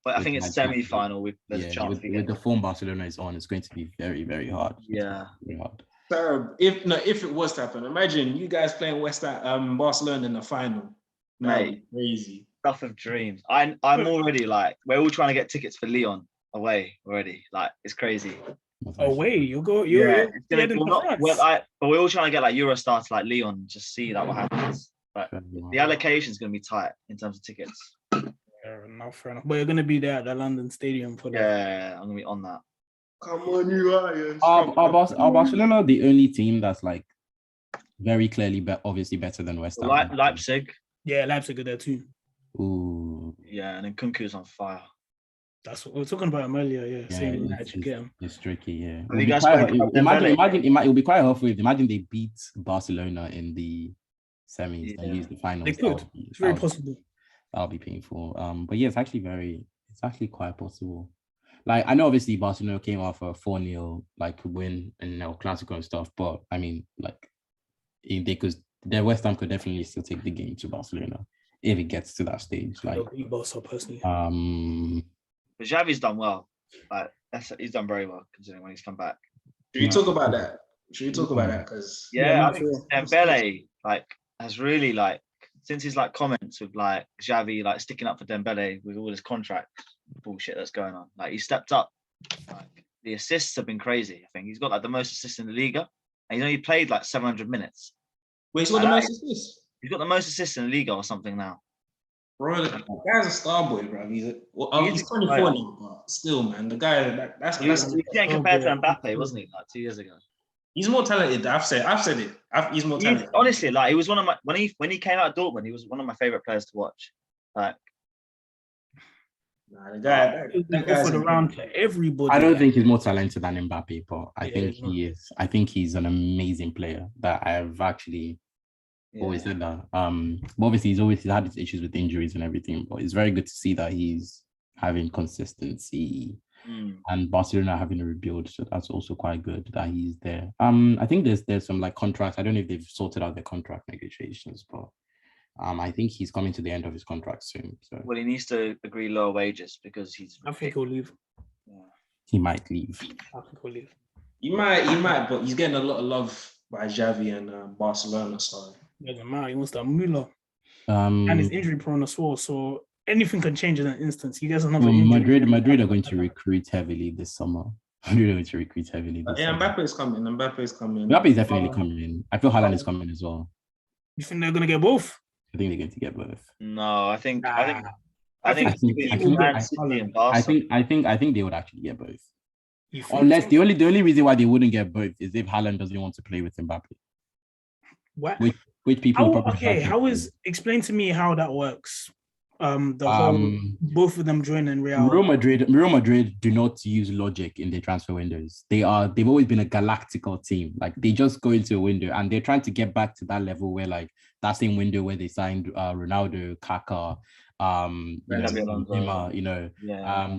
but I think it's semi-final. There's a chance with the form Barcelona is on, it's going to be very, very hard. Yeah. Very hard. So if it was to happen, imagine you guys playing Barcelona in the final. Mate, crazy. Stuff of dreams. I'm already like, we're all trying to get tickets for Lyon away already. Like it's crazy. Away, you're but we're all trying to get like Eurostar to like Lyon, just see that what happens. But the allocation is going to be tight in terms of tickets. Fair enough. But you're going to be there at the London Stadium for that. Yeah, I'm going to be on that. Come on, you Lions. Are Barcelona the only team that's like very clearly, obviously better than West Ham? Leipzig. Yeah, Leipzig are there too. Ooh. Yeah, and then Kunku's on fire. That's what we were talking about him earlier. Yeah, same it's tricky. Yeah, it will be quite hard for you. Imagine they beat Barcelona in the semis and use the finals. They could. It's very possible. That'll be painful. But yeah, it's actually quite possible. Like I know obviously Barcelona came off a 4-0 like win in El Clasico and stuff, but I mean like their West Ham could definitely still take the game to Barcelona if it gets to that stage. Like personally. But Xavi's done well. Like he's done very well considering when he's come back. Should we talk about that? Because I think Dembele like has really like since his like comments with like Xavi like sticking up for Dembele with all his contract bullshit that's going on. Like he stepped up. Like the assists have been crazy. I think he's got like the most assists in the Liga, and he's only played like 700 minutes. Wait, he's got the most assists? He's got the most assists in the Liga or something now. Bro, the guy's a star boy, bro. He's 24 now, but still, man, the guy that's he's getting compared to Mbappe, wasn't he? Like 2 years ago. He's more talented. I've said it. He's more talented. Honestly, like he was one of my when he came out of Dortmund, he was one of my favorite players to watch. Like, the guy for the round for everybody. I don't think he's more talented than Mbappe, but I think he is. I think he's an amazing player that I've actually always said that. But obviously he's had his issues with injuries and everything, but it's very good to see that he's having consistency. And Barcelona having a rebuild, so that's also quite good that he's there. I think there's some like contracts. I don't know if they've sorted out the contract negotiations, but I think he's coming to the end of his contract soon. So well, he needs to agree lower wages because I think he'll leave. Yeah. He might leave. I think he'll leave. He might, but he's getting a lot of love by Xavi and Barcelona. So Doesn't matter. He wants that moolah. And he's injury prone as well. So anything can change in an instance. He gets another injury. Madrid are going to recruit heavily this summer. Madrid are going to recruit heavily this summer. Mbappe is coming. Mbappe is definitely coming. I feel Haaland is coming as well. You think they're gonna get both? I think they're going to get both. No, I think I Man City and Barca. I think they would actually get both. Unless the only reason why they wouldn't get both is if Haaland doesn't want to play with Mbappe. What? Which people Explain to me how that works. Whole both of them joining Real. Real Madrid do not use logic in their transfer windows. They've always been a galactical team. Like they just go into a window and they're trying to get back to that level where like that same window where they signed Ronaldo, Kaká,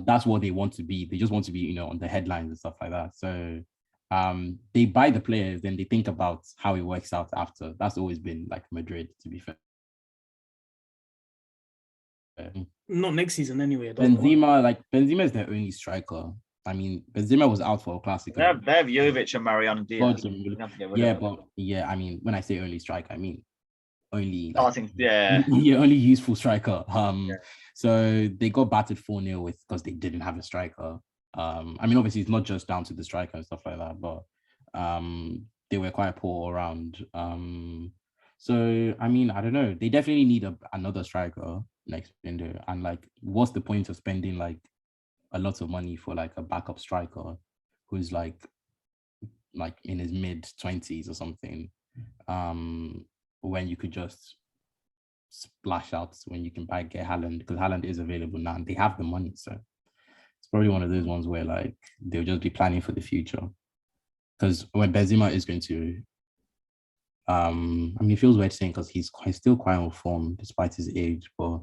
that's what they want to be. They just want to be, on the headlines and stuff like that. So they buy the players, then they think about how it works out after. That's always been like Madrid, to be fair. Not next season anyway. Benzema is their only striker. I mean, Benzema was out for a Classico. They have Jovic and Mariano Diaz. I mean, when I say only striker, I mean only only useful striker. So they got battered 4-0 because they didn't have a striker. I mean, obviously it's not just down to the striker and stuff like that, but they were quite poor all around. So I mean, I don't know. They definitely need another striker next window. And like, what's the point of spending like a lot of money for like a backup striker who's like in his mid-20s or something, when you could just splash out when you can get Haaland, because Haaland is available now and they have the money. So it's probably one of those ones where like they'll just be planning for the future. Because when Benzema is going to I mean, it feels weird saying because he's still quite on form despite his age, but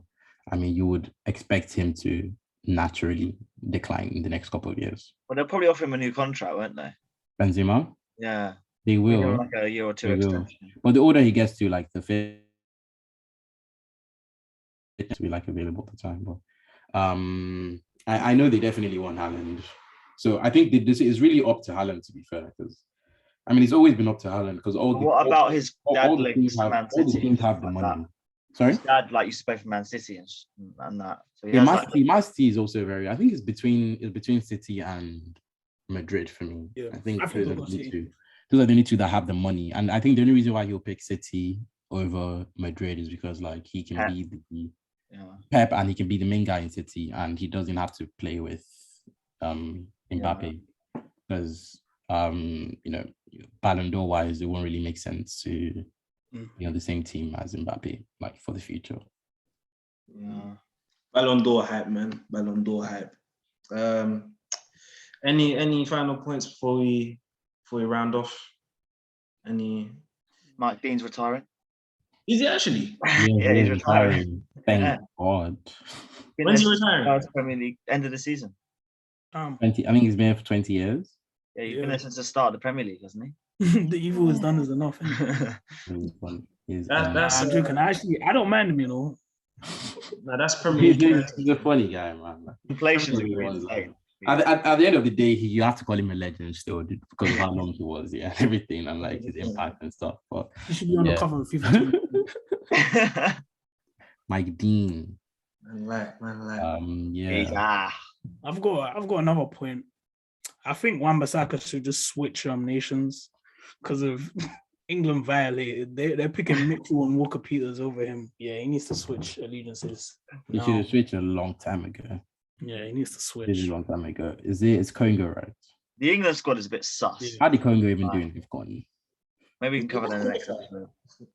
I mean, you would expect him to naturally decline in the next couple of years. Well, they'll probably offer him a new contract, won't they? Benzema? Yeah. They will. Like a year or two extension. But the older he gets to, like the fit, it to be like available at the time. But I know they definitely want Haaland. So I think this is really up to Haaland, to be fair, because I mean, it's always been up to Haaland because what about his dad? All the teams have the money. Sorry? His dad like used to play for Man City and that. So Man City is also I think it's between City and Madrid for me. Yeah. I think those are the only two that have the money. And I think the only reason why he'll pick City over Madrid is because like he can be the Pep and he can be the main guy in City and he doesn't have to play with Mbappe because Ballon d'Or wise, it won't really make sense to the same team as Mbappe, like for the future. Yeah. Ballon d'Or hype, man. Ballon d'Or hype. Any final points before we round off? Mike Dean's retiring. Is he actually? Yeah, he's retiring. Thank God. When's he retiring? Premier League end of the season. 20. I think he's been here for 20 years. Yeah, he's been there since the start of the Premier League, hasn't he? The evil is done is enough. I'm joking. Actually, I don't mind him, No, that's Premier League. He's a funny guy, man. Inflation's insane. At the end of the day, you have to call him a legend still because of how long he was, everything and like his impact and stuff. But he should be on the cover of FIFA. Mike Dean. I've got another point. I think Wan-Bissaka should just switch nations because of England violated. They're picking Mitchell and Walker Peters over him. Yeah, he needs to switch allegiances. He should have switched a long time ago. Yeah, he needs to switch. A long time ago. It's Congo, right? The England squad is a bit sus. How did Congo even do in AFCON? Maybe we can cover that in the next episode.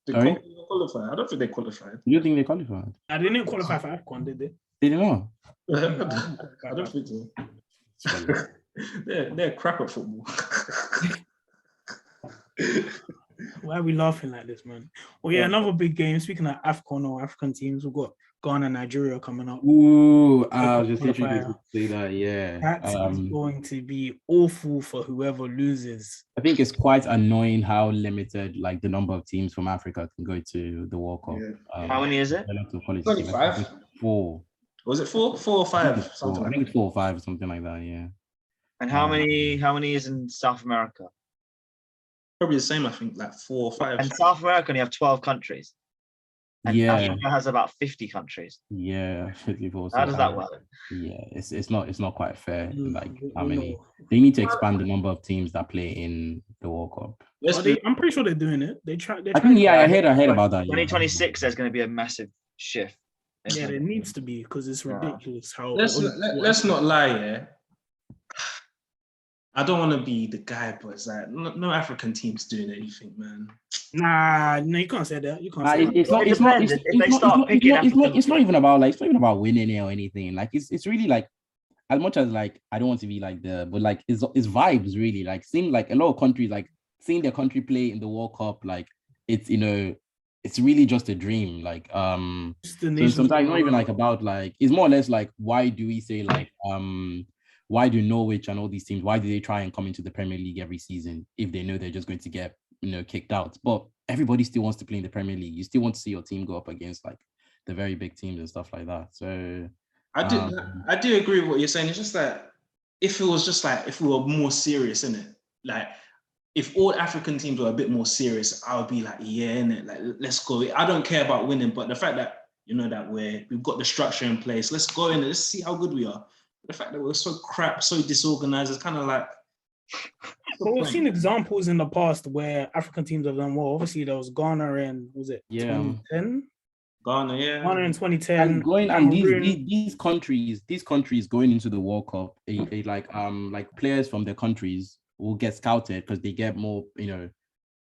Sorry? Qualify. I don't think they qualified. You think they qualified? They didn't qualify for AFCON, did they? They did not. I don't think so. They're crap at football. Why are we laughing like this, man? Well, yeah, another big game. Speaking of AFCON or African teams, we've got Ghana, Nigeria coming up. Ooh, I was just literally going to say that, yeah. That is going to be awful for whoever loses. I think it's quite annoying how limited, like, the number of teams from Africa can go to the World Cup. Yeah. How many is it? 25. 4. Was it 4? 4 or 5? I think it's 4 or 5 or something like that, yeah. And how many is in South America? Probably the same, I think, like 4 or 5. And South America only have 12 countries. And Yeah. Africa has about 50 countries. Yeah, 54. How does that work? Yeah, it's not quite fair. Like how we many? know. They need to expand the number of teams that play in the World Cup. I'm pretty sure they're doing it. They try. I think I heard about that. 2026, there's going to be a massive shift. Yeah, there needs to be because it's ridiculous how. Let's not lie, yeah. I don't want to be the guy, but it's like no African team's doing anything, man. Nah, no, you can't say that. You can't say It's that. not even about winning it or anything. Like it's really like, as much as like I don't want to be like but like it's vibes really. Like seeing like a lot of countries, like seeing their country play in the World Cup, like it's it's really just a dream. Like so sometimes not even like about like, it's more or less like, why do we say like why do Norwich and all these teams, why do they try and come into the Premier League every season if they know they're just going to get kicked out? But everybody still wants to play in the Premier League. You still want to see your team go up against like the very big teams and stuff like that. So I do agree with what you're saying. It's just that if we were more serious, innit? Like if all African teams were a bit more serious, I would be like, yeah, innit? Like let's go. I don't care about winning, but the fact that that we've got the structure in place, let's go in and let's see how good we are. The fact that we're so crap, so disorganized, it's kind of like. But we've seen examples in the past where African teams have done well. Obviously, there was Ghana in 2010. Ghana, yeah. Ghana in 2010. And these countries going into the World Cup, like players from their countries will get scouted because they get more,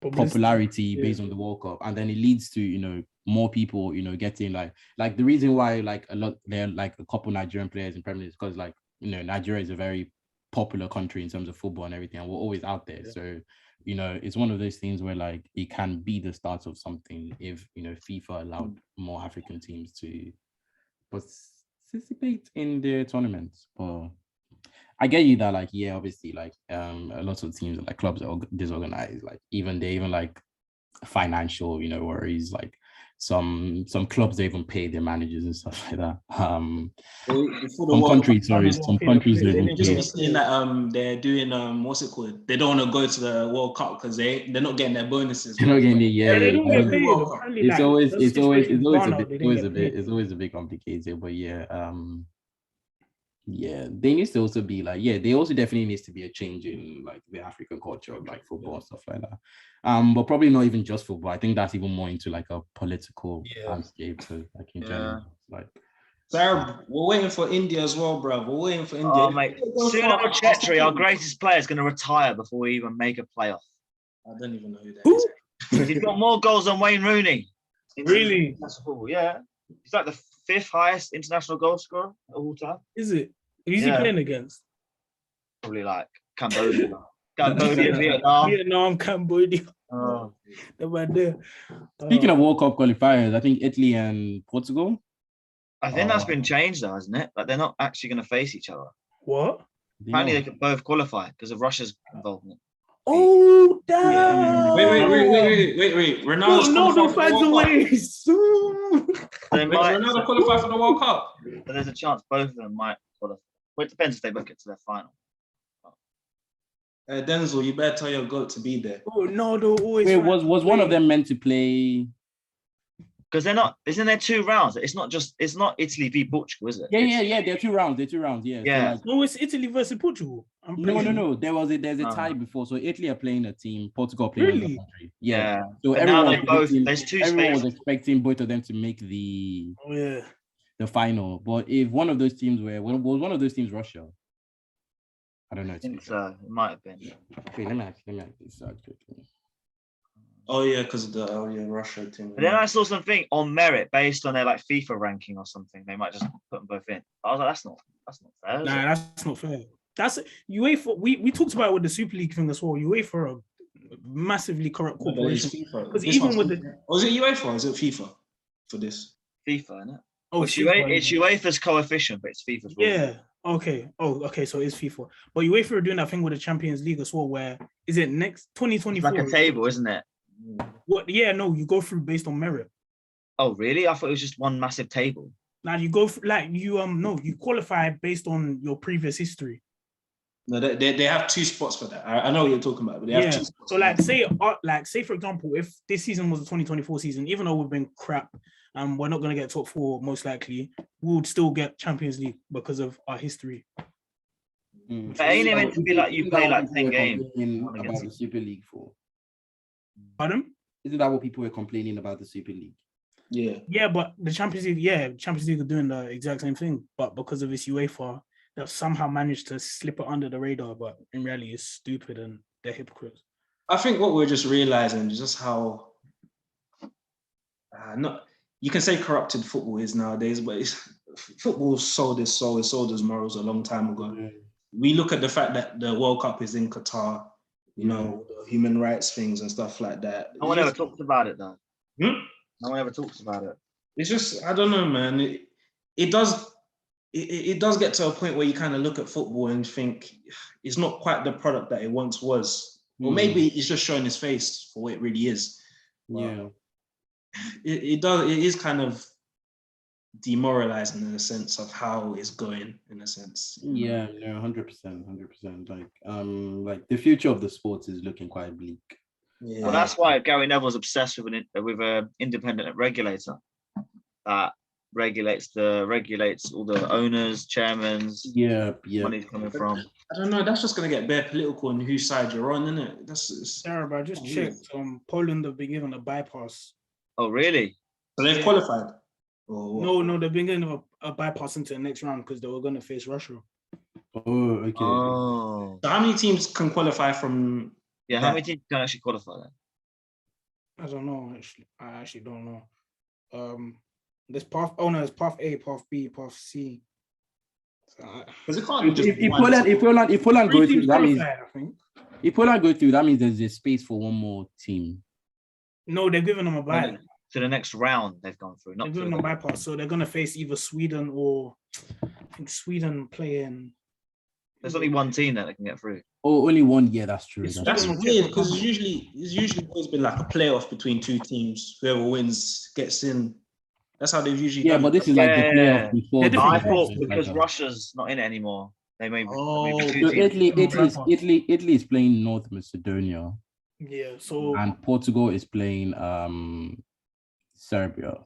popularity based on the World Cup, and then it leads to more people getting like the reason why like there are like a couple Nigerian players in Premier League is because like Nigeria is a very popular country in terms of football and everything, and we're always out there. So it's one of those things where like it can be the start of something if FIFA allowed more African teams to participate in the tournaments. But I get you that, like, yeah, obviously, like, a lot of teams and like clubs are disorganized. Like, even like financial, worries. Like, some clubs they even pay their managers and stuff like that. Some countries don't even pay. Saying that they're doing what's it called? They don't want to go to the World Cup because they're not getting their bonuses. They're not getting it. Yeah, they don't get paid. It's always a bit complicated. But yeah, they need to also be like, they also definitely needs to be a change in like the African culture of like football and stuff like that. But probably not even just football. I think that's even more into like a political landscape. So like in general, like. Sarah, we're waiting for India as well, bro. We're waiting for India. Oh, mate. Sunil Chetri, our greatest player, is going to retire before we even make a playoff. I don't even know who that is. He's got more goals than Wayne Rooney. Really? Yeah. He's like the 5th highest international goal scorer of all time. Is it? Who's he playing against? Probably like Cambodia. Vietnam, Cambodia. Oh. Speaking of World Cup qualifiers, I think Italy and Portugal. I think that's been changed though, hasn't it? Like they're not actually going to face each other. What? Apparently they could both qualify because of Russia's involvement. Oh, damn. Wait. Ronaldo finds a way. Ronaldo qualify for the World Cup. But there's a chance both of them might qualify. Well, it depends if they book it to their final. Denzel, you better tell your GOAT to be there. Oh, Ronaldo always. Wait, was one of them meant to play? Because they're not. Isn't there 2 rounds? It's not Italy v Portugal, is it? Yeah. There are 2 rounds. Yeah. So No, it's Italy versus Portugal. No. There's a tie before. So Italy are playing a team, Portugal playing another country. Yeah. So everyone was expecting both of them to make the final. But if one of those teams was one of those teams Russia? I don't know. I think so. It might have been. Okay, let me actually search quickly. Oh yeah, because of the Russia team. But then I saw something on merit based on their like FIFA ranking or something. They might just put them both in. I was like, that's not fair. Nah, that's not fair. That's UEFA. We talked about it with the Super League thing as well. UEFA are a massively corrupt corporation. Because even with was it UEFA or is it FIFA for this? FIFA, isn't it? Oh, it's UEFA's coefficient, but it's FIFA's. Yeah. Okay. Oh, okay. So it's FIFA. But UEFA are doing that thing with the Champions League as well. Where is it next 2024? It's like a table, isn't it? What? Yeah. No, you go through based on merit. Oh, really? I thought it was just one massive table. Now you go you qualify based on your previous history. No, they have 2 spots for that. I know what you're talking about, but they have 2 spots. So say for example, if this season was the 2024 season, even though we've been crap and we're not going to get top 4 most likely, we would still get Champions League because of our history. But ain't it meant to be like you play like 10 games? About the Super League for. Pardon? Isn't that what people were complaining about the Super League? Yeah, but the Champions League are doing the exact same thing, but because of this UEFA, they've somehow managed to slip it under the radar, but in reality it's stupid and they're hypocrites. I think what we're just realizing is just how you can say corrupted football is nowadays, but football sold its soul, it sold its morals a long time ago. Yeah. We look at the fact that the World Cup is in Qatar, you know, the human rights things and stuff like that. No one ever talks about it though. No one ever talks about it. It's just, I don't know, man. It does get to a point where you kind of look at football and think it's not quite the product that it once was. Or maybe it's just showing its face for what it really is. Yeah. It is kind of demoralizing in a sense of how it's going, in a sense. Yeah, no, 100%. Like the future of the sports is looking quite bleak. Yeah. Well, that's why Gary Neville's obsessed with an independent regulator that regulates all the owners, chairmans. Yeah. Money's coming from. I don't know. That's just gonna get bare political on whose side you're on, isn't it? Sarah, but I just checked. Poland have been given a bypass. Oh, really? So they've qualified. No, they've been given a bypass into the next round because they were going to face Russia. Oh, okay. Oh. So how many teams can qualify from? Yeah, how many teams can actually qualify then? I don't know. I actually don't know. There's path. Oh no, there's path A, path B, path C. Because it can't be just if Poland go through, that means I think. If Poland go through, that means there's a space for one more team. No, they're giving them a bye. To the next round they've gone through. They're giving them a bypass, so they're going to face either Sweden or I think Sweden playing. There's only one team that they can get through. Oh, only one. Yeah, that's true. That's weird because it's usually always been like a playoff between 2 teams. Whoever wins gets in. That's how they've usually done. Yeah, but this is like the playoff before. I thought because Russia's not in it anymore, they may. Italy is playing North Macedonia. Yeah, so and Portugal is playing Serbia.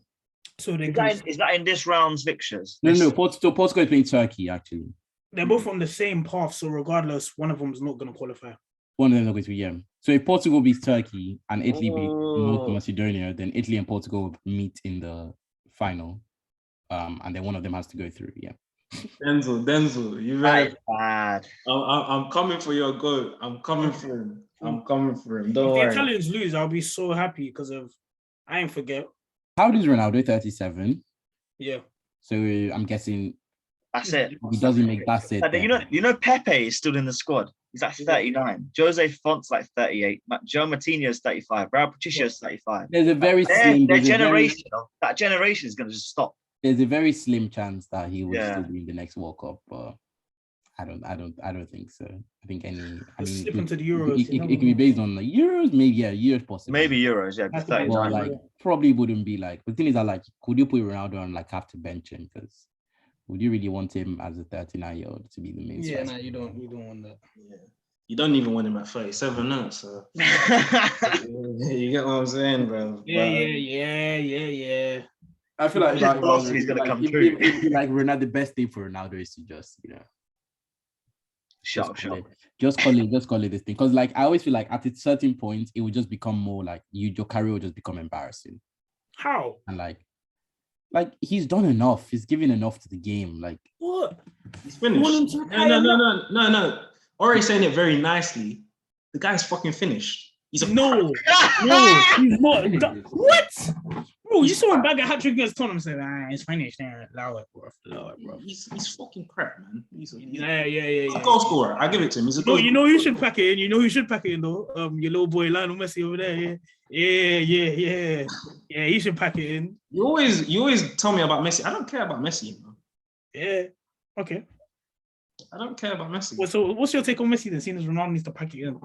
So is that in this round's fixtures? No. Portugal is playing Turkey actually. They're both on the same path, so regardless, one of them is not going to qualify. One of them is not going to be, yeah. So if Portugal beats Turkey and Italy beats North Macedonia, then Italy and Portugal will meet in the final, and then one of them has to go through. Yeah. Denzel, you right? Bad. I'm coming for your goal. I'm coming for him. Don't if worry. the Italians lose, I'll be so happy because I ain't forget. How old is Ronaldo? 37. Yeah. So I'm guessing that's it. He doesn't make that's it. You know Pepe is still in the squad. He's like 39. Jose Font's like 38. Joe Martinez 35. Raul Patricio's 35. There's a very slim. Their generation. That generation is going to just stop. There's a very slim chance that he will still be in the next World Cup, but I don't think so. I think slip into the Euros. It can be based on the Euros, maybe Euros possible. Maybe Euros, yeah. 39. Well, probably wouldn't be like. The thing is that could you put Ronaldo on have to bench him? Because would you really want him as a 39-year-old to be the main? Yeah, no, you don't want that. Yeah. You don't even want him at 37 now, so you get what I'm saying, bro. Yeah. I feel like he's gonna come through. Like Ronaldo, the best thing for Ronaldo is to just Shut up. Just call it this thing. Because I always feel like at a certain point it will just become more like your career will just become embarrassing. How? And he's done enough. He's given enough to the game. What? He's finished. No. Ori's saying it very nicely. The guy's fucking finished. He's a no, he's not. What? Bro, you saw him bag a hat trick against Tottenham. Said, it's finished. Allow it, bro. He's fucking crap, man. He's a goal scorer. I give it to him. He's a goal. No, you know who should pack it in. though. Your little boy Lionel Messi over there. Yeah. He should pack it in. You always tell me about Messi. I don't care about Messi, bro. Yeah. Okay. I don't care about Messi. Well, so what's your take on Messi then? Seeing as Ronaldo needs to pack it in.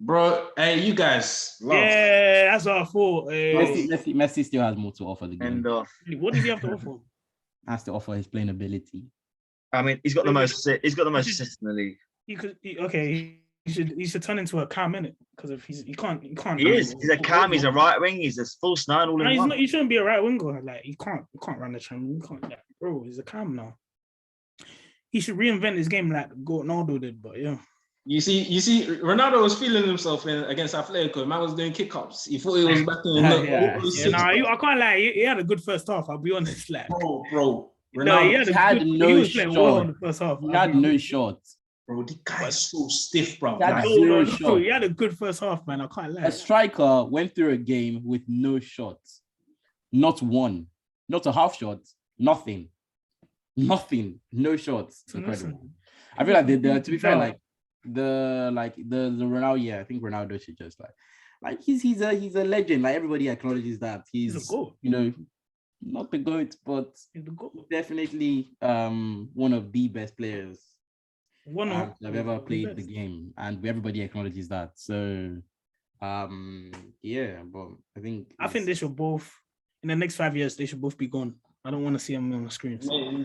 Bro, hey, you guys. Yeah, that's what I thought. Messi still has more to offer the game. End off. What does he have to offer? Has to offer his playing ability. I mean, he's got the most. He's got the most He should- assists in the league. He should turn into a Cam, innit? Because if he can't He is. He's a cam. He's a right wing. He's a false nine all No, in he's one. not. He shouldn't be a right winger. Like he can't run the channel. He can't. Like, bro, he's a Cam now. He should reinvent his game like Ronaldo did. But yeah, You see, Ronaldo was feeling himself against Atletico. Man was doing kick-ups. He thought he was back in Yeah. I can't lie. He had a good first half. I'll be honest. Like, bro. no, he Ronaldo, was playing well in the first half. He had no shots. bro, the guy is so stiff, bro. He had Like, zero shot. He had a good first half, man. I can't lie. A striker went through a game with no shots. Not one. Not a half shot. Nothing. No shots. It's incredible. I feel like to be fair, like the Ronaldo, yeah, I think Ronaldo should just like he's a legend. Like everybody acknowledges that he's a GOAT. Not the GOAT, but He's the GOAT. definitely one of the best players I've I've ever played the game, and everybody acknowledges that. So yeah, but I think they should both in the next 5 years they should both be gone. I don't want to see them on the screen.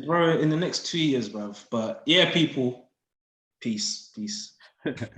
bro, in the next 2 years, bro. But yeah, people, peace.